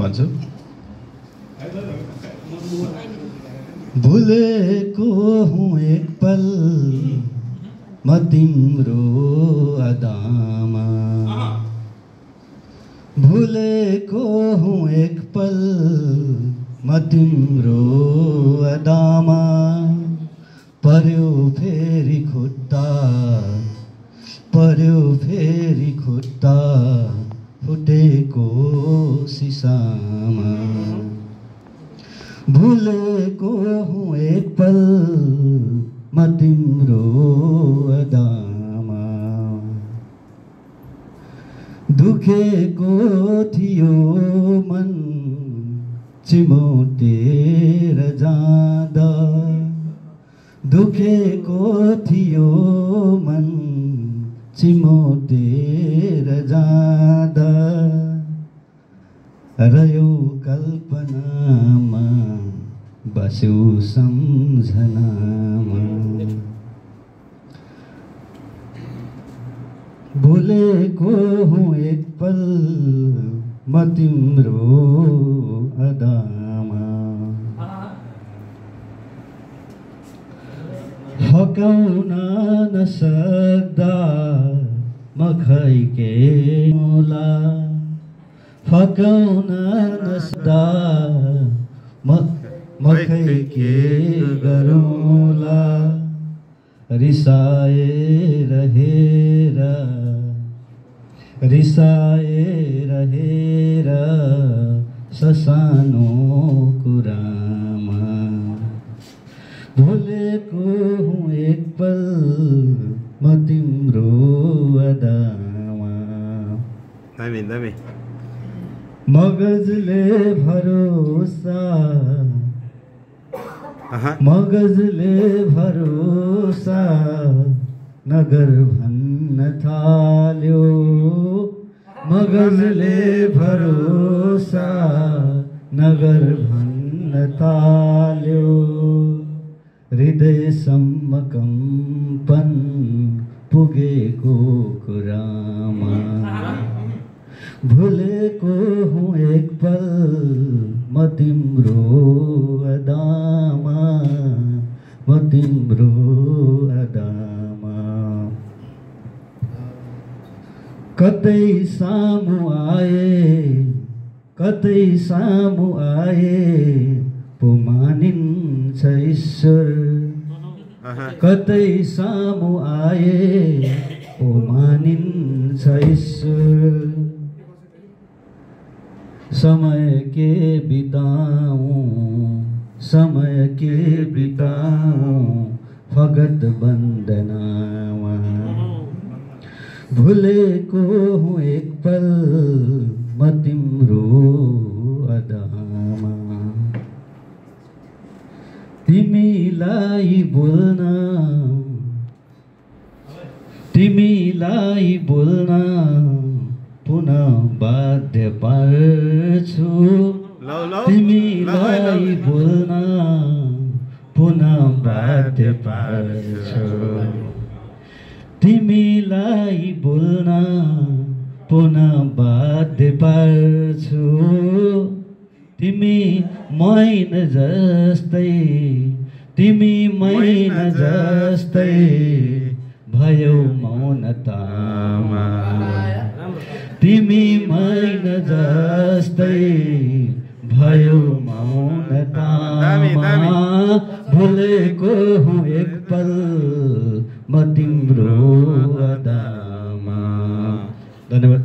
भन्छु। भुलेको हुँ एक पल म तिम्रो अदामा, भुलेको हुँ एक पल म तिम्रो अदामा, पर्यो फेरि खुट्टा, पर्यो फेरि खुट्टा फुटेको सिसामा, भुलेको हुँ एक पल म तिम्रो अदामा, दुखेको थियो मन चिमोटेर जाँदा, दुखेको थियो मन चिमोटेर जाँदा, रह्यो कल्पनामा बस्यो सम्झनामा, भुलेको हुँ एक पल म तिम्रो अदामा, फकाउन नसक्दा म खैके मोला, फकाउन नसक्दा म खैके गरौँला, रिसाएर हेर, रिसाएर हेर ससानो कुरामा, भुलेको हुँ एक पल म तिम्रो अदामा, मगजले भरोसा, मगजले भरोसा नगर भन्न थाल्यो, मगजले भरोसा नगर भन्न थाल्यो, हृदयसम्म कम्पन पुगेको कुरामा, भुलेको हुँ एक पल म तिम्रो अदामा, म तिम्रो अदामा, कतै सामु आए, कतै सामु आए पो मानिन्छ ईश्वर, कतै सामु आए पो मानिन्छ ईश्वर, समय के बिताऊं, समय के बिताऊं फगत बन्दनामा, भुलेको हुँ एक पल म तिम्रो अदामा, तिमीलाई बोल्न, तिमीलाई बोल्न पुनः बाध्य पार्छु, तिमीलाई बोल्न पुनः बाध्य पार्छु, तिमीलाई बोल्न पुनः बाध्य पार्छु, तिमी मैन जस्तै, तिमी मैन जस्तै भयो मौनतामा, तिमी मैन जस्तै भयो मौनतामा, भुलेको हुँ एक पल म तिम्रो अदामा। धन्यवाद।